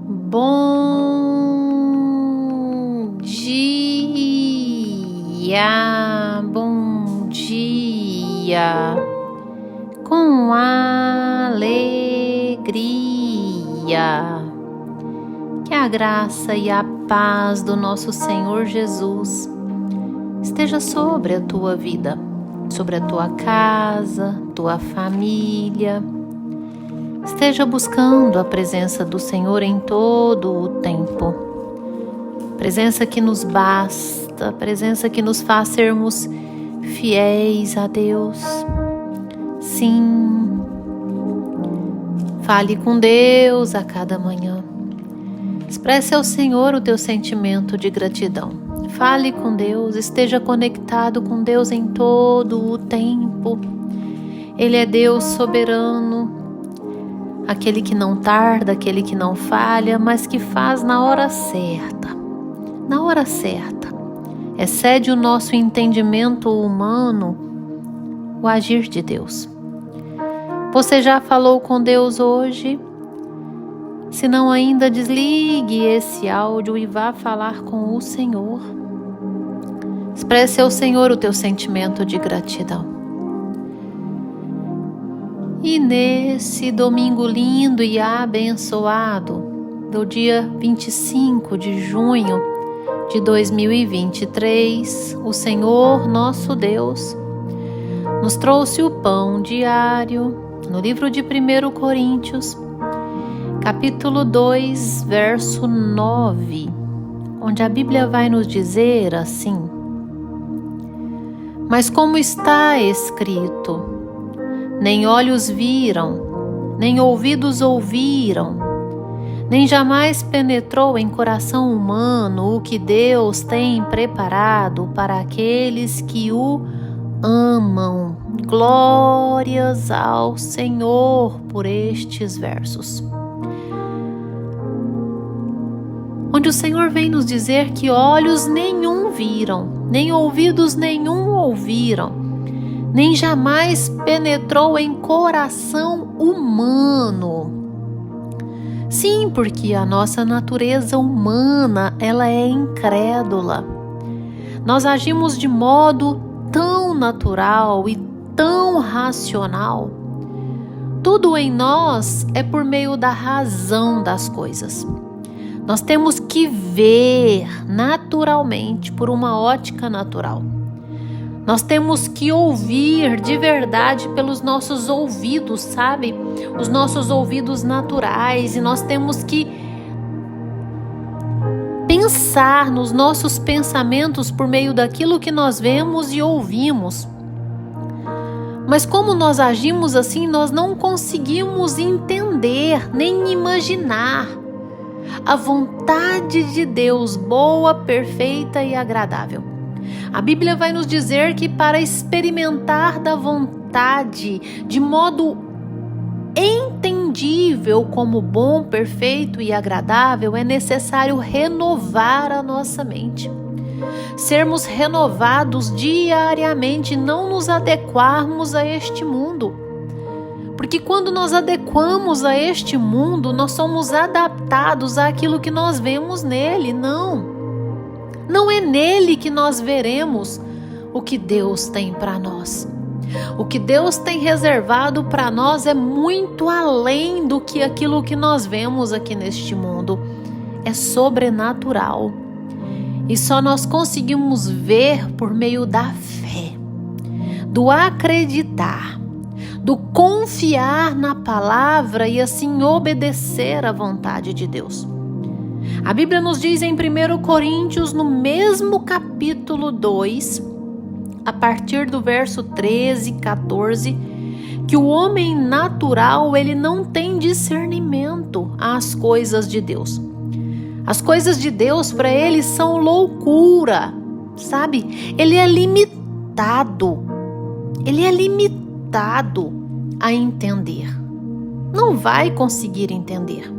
Bom dia, com alegria. Que a graça e a paz do nosso Senhor Jesus esteja sobre a tua vida, sobre a tua casa, tua família. Esteja buscando a presença do Senhor em todo o tempo. Presença que nos basta, presença que nos faz sermos fiéis a Deus. Sim. Fale com Deus a cada manhã. Expresse ao Senhor o teu sentimento de gratidão. Fale com Deus, esteja conectado com Deus em todo o tempo. Ele é Deus soberano, aquele que não tarda, aquele que não falha, mas que faz na hora certa. Na hora certa. Excede o nosso entendimento humano o agir de Deus. Você já falou com Deus hoje? Se não ainda, desligue esse áudio e vá falar com o Senhor. Expresse ao Senhor o teu sentimento de gratidão. E nesse domingo lindo e abençoado, do dia 25 de junho de 2023, o Senhor nosso Deus nos trouxe o pão diário no livro de 1 Coríntios, capítulo 2, verso 9, onde a Bíblia vai nos dizer assim: mas como está escrito, nem olhos viram, nem ouvidos ouviram, nem jamais penetrou em coração humano o que Deus tem preparado para aqueles que o amam. Glórias ao Senhor por estes versos, onde o Senhor vem nos dizer que olhos nenhum viram, nem ouvidos nenhum ouviram, nem jamais penetrou em coração humano. Sim, porque a nossa natureza humana, ela é incrédula. Nós agimos de modo tão natural e tão racional. Tudo em nós é por meio da razão das coisas. Nós temos que ver naturalmente, por uma ótica natural. Nós temos que ouvir de verdade pelos nossos ouvidos, sabe? Os nossos ouvidos naturais. E nós temos que pensar nos nossos pensamentos por meio daquilo que nós vemos e ouvimos. Mas como nós agimos assim, nós não conseguimos entender nem imaginar a vontade de Deus boa, perfeita e agradável. A Bíblia vai nos dizer que para experimentar da vontade de modo entendível como bom, perfeito e agradável, é necessário renovar a nossa mente. Sermos renovados diariamente, não nos adequarmos a este mundo. Porque quando nós adequamos a este mundo, nós somos adaptados àquilo que nós vemos nele. Não é nele que nós veremos o que Deus tem para nós. O que Deus tem reservado para nós é muito além do que aquilo que nós vemos aqui neste mundo. É sobrenatural. E só nós conseguimos ver por meio da fé, do acreditar, do confiar na palavra e assim obedecer à vontade de Deus. A Bíblia nos diz em 1 Coríntios, no mesmo capítulo 2, a partir do verso 13 e 14, que o homem natural, ele não tem discernimento às coisas de Deus. As coisas de Deus para ele são loucura, sabe? Ele é limitado a entender. Não vai conseguir entender.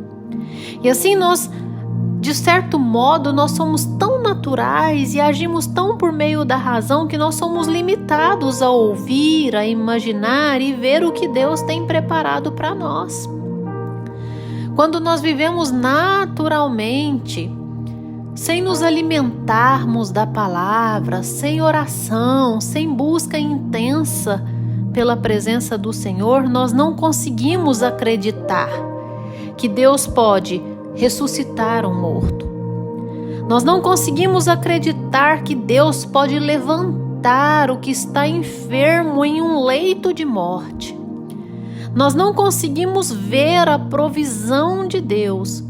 E assim nós, de certo modo, nós somos tão naturais e agimos tão por meio da razão que nós somos limitados a ouvir, a imaginar e ver o que Deus tem preparado para nós. Quando nós vivemos naturalmente, sem nos alimentarmos da palavra, sem oração, sem busca intensa pela presença do Senhor, nós não conseguimos acreditar que Deus pode ressuscitar um morto. Nós não conseguimos acreditar que Deus pode levantar o que está enfermo em um leito de morte. Nós não conseguimos ver a provisão de Deus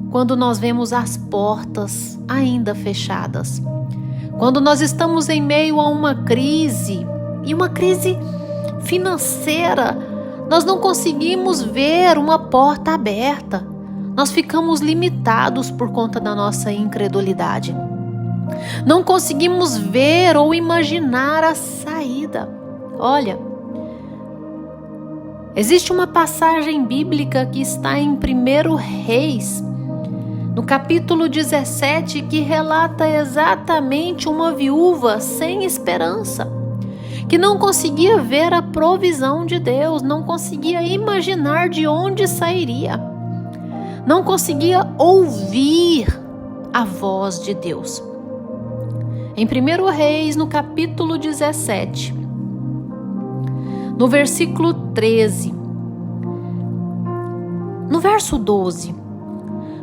quando nós vemos as portas ainda fechadas. Quando nós estamos em meio a uma crise, e uma crise financeira, nós não conseguimos ver uma porta aberta. Nós ficamos limitados por conta da nossa incredulidade. Não conseguimos ver ou imaginar a saída. Olha, existe uma passagem bíblica que está em 1 Reis, no capítulo 17, que relata exatamente uma viúva sem esperança, que não conseguia ver a provisão de Deus, não conseguia imaginar de onde sairia, não conseguia ouvir a voz de Deus. Em 1 Reis, no capítulo 17, no versículo 13, no verso 12,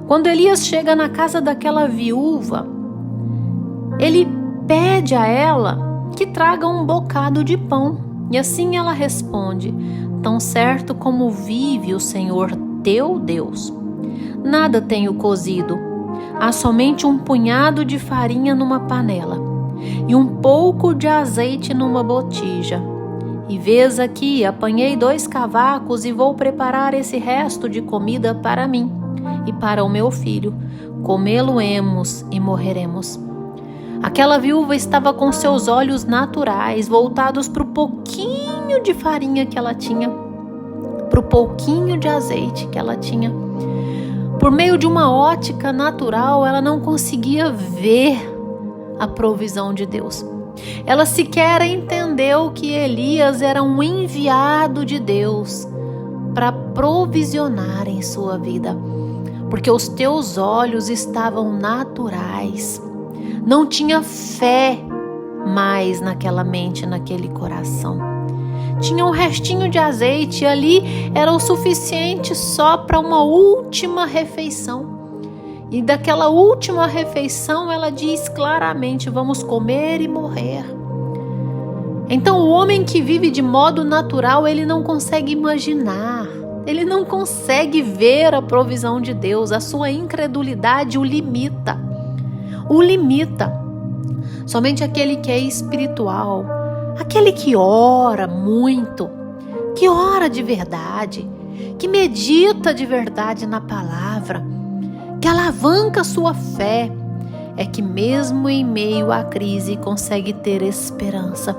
quando Elias chega na casa daquela viúva, ele pede a ela que traga um bocado de pão. E assim ela responde: tão certo como vive o Senhor teu Deus, nada tenho cozido. Há somente um punhado de farinha numa panela e um pouco de azeite numa botija. E vês aqui, apanhei 2 cavacos e vou preparar esse resto de comida para mim e para o meu filho. Comê-lo-emos e morreremos. Aquela viúva estava com seus olhos naturais voltados para o pouquinho de farinha que ela tinha, para o pouquinho de azeite que ela tinha. Por meio de uma ótica natural, ela não conseguia ver a provisão de Deus. Ela sequer entendeu que Elias era um enviado de Deus para provisionar em sua vida, porque os teus olhos estavam naturais. Não tinha fé mais naquela mente, naquele coração. Tinha um restinho de azeite e ali era o suficiente só para uma última refeição. E daquela última refeição ela diz claramente: vamos comer e morrer. Então o homem que vive de modo natural, ele não consegue imaginar, ele não consegue ver a provisão de Deus. A sua incredulidade o limita. Somente aquele que é espiritual, aquele que ora muito, que ora de verdade, que medita de verdade na palavra, que alavanca a sua fé, é que mesmo em meio à crise consegue ter esperança.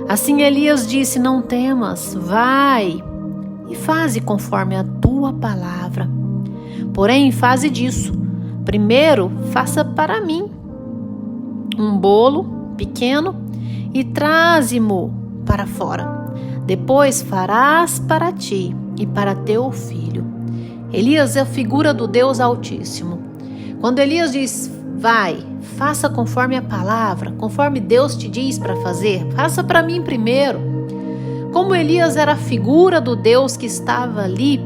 Assim Elias disse: não temas, vai e faze conforme a tua palavra. Porém, faze disso: primeiro, faça para mim um bolo pequeno e traze-mo para fora. Depois farás para ti e para teu filho. Elias é a figura do Deus Altíssimo. Quando Elias diz: vai, faça conforme a palavra, conforme Deus te diz para fazer, faça para mim primeiro. Como Elias era a figura do Deus que estava ali,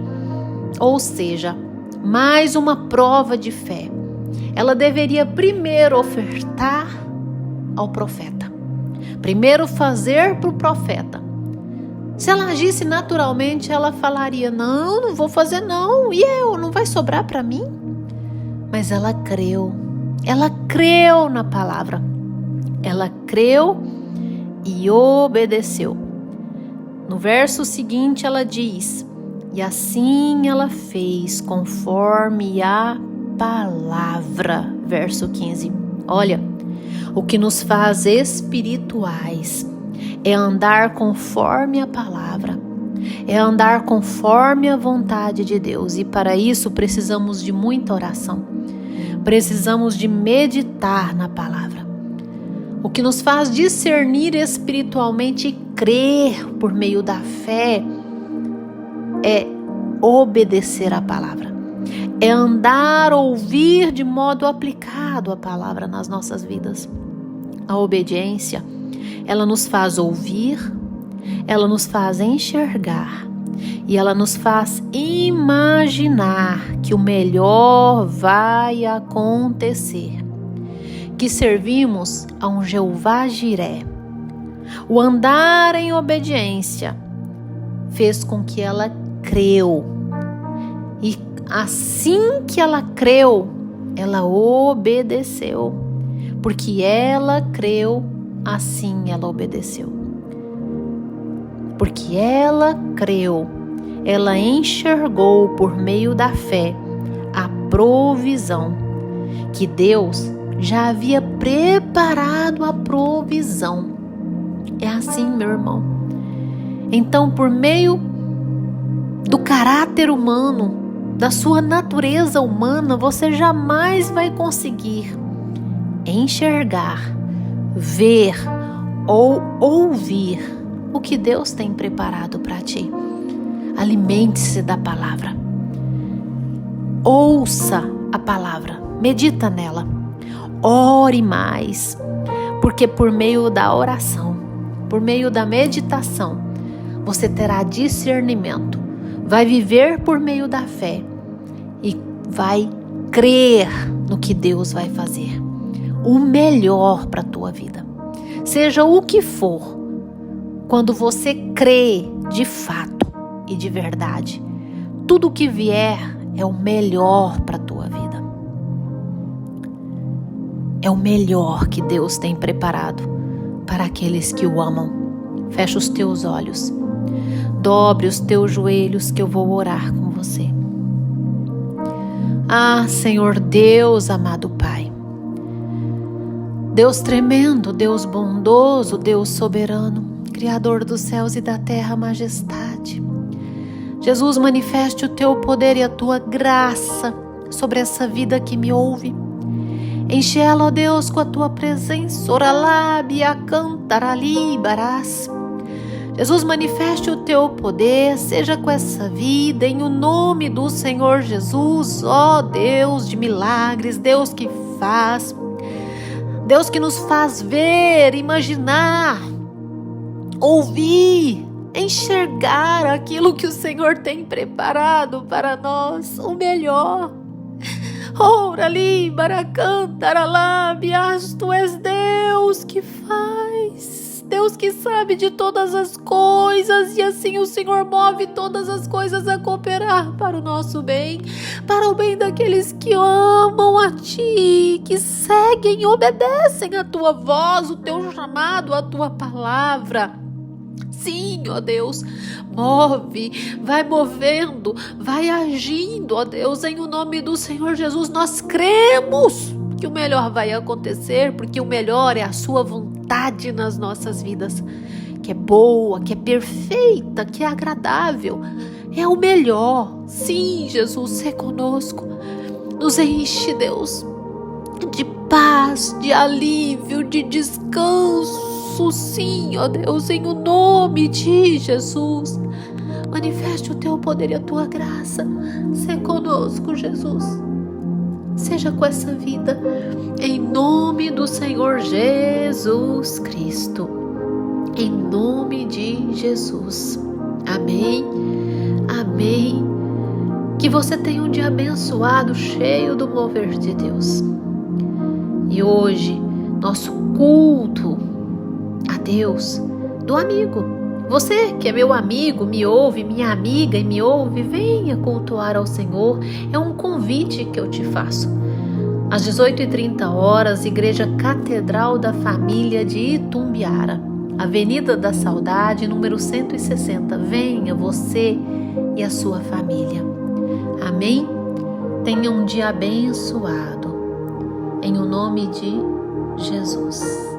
ou seja, mais uma prova de fé. Ela deveria primeiro ofertar ao profeta, primeiro fazer para o profeta. Se ela agisse naturalmente, ela falaria: não vou fazer não, e não vai sobrar para mim? Mas ela creu na palavra, ela creu e obedeceu. No verso seguinte ela diz: e assim ela fez conforme a palavra. Verso 15. Olha, o que nos faz espirituais é andar conforme a palavra, é andar conforme a vontade de Deus. E para isso precisamos de muita oração, precisamos de meditar na palavra. O que nos faz discernir espiritualmente e crer por meio da fé é obedecer a palavra. É andar, ouvir de modo aplicado a palavra nas nossas vidas. A obediência, ela nos faz ouvir, ela nos faz enxergar e ela nos faz imaginar que o melhor vai acontecer, que servimos a um Jeová Jiré. O andar em obediência fez com que ela creu. E assim que ela creu, ela obedeceu. Porque ela creu, assim ela obedeceu. Porque ela creu, ela enxergou por meio da fé a provisão, que Deus já havia preparado a provisão. É assim, meu irmão. Então, por meio do caráter humano, da sua natureza humana, você jamais vai conseguir enxergar, ver ou ouvir o que Deus tem preparado para ti. Alimente-se da palavra. Ouça a palavra, medita nela. Ore mais, porque por meio da oração, por meio da meditação, você terá discernimento, vai viver por meio da fé e vai crer no que Deus vai fazer. O melhor para a tua vida. Seja o que for, quando você crê de fato e de verdade, tudo que vier é o melhor para a tua vida. É o melhor que Deus tem preparado para aqueles que o amam. Fecha os teus olhos. Dobre os teus joelhos que eu vou orar com você. Ah, Senhor Deus, amado Pai. Deus tremendo, Deus bondoso, Deus soberano, Criador dos céus e da terra, majestade. Jesus, manifeste o teu poder e a tua graça sobre essa vida que me ouve. Enche ela, ó Deus, com a tua presença. Oralabia cantarali barás. Jesus, manifeste o teu poder, seja com essa vida, em o nome do Senhor Jesus, ó Deus de milagres, Deus que faz, Deus que nos faz ver, imaginar, ouvir, enxergar aquilo que o Senhor tem preparado para nós, o melhor. Ora ali, baracantaralabias, tu és Deus que faz, Deus que sabe de todas as coisas, e assim o Senhor move todas as coisas a cooperar para o nosso bem, para o bem daqueles que amam a Ti, que seguem e obedecem a Tua voz, o Teu chamado, a Tua palavra. Sim, ó Deus, move, vai movendo, vai agindo, ó Deus, em o nome do Senhor Jesus. Nós cremos que o melhor vai acontecer, porque o melhor é a sua vontade nas nossas vidas, que é boa, que é perfeita, que é agradável, é o melhor. Sim, Jesus, sê conosco, nos enche, Deus, de paz, de alívio, de descanso. Sim, ó Deus, em o nome de Jesus, manifeste o teu poder e a tua graça. Sê conosco, Jesus. Seja com essa vida, em nome do Senhor Jesus Cristo. Em nome de Jesus. Amém. Amém. Que você tenha um dia abençoado, cheio do mover de Deus. E hoje, nosso culto a Deus do amigo. Você que é meu amigo, me ouve, minha amiga e me ouve, venha cultuar ao Senhor. É um convite que eu te faço. Às 18h30, Igreja Catedral da Família de Itumbiara, Avenida da Saudade, número 160. Venha você e a sua família. Amém? Tenha um dia abençoado. Em o nome de Jesus.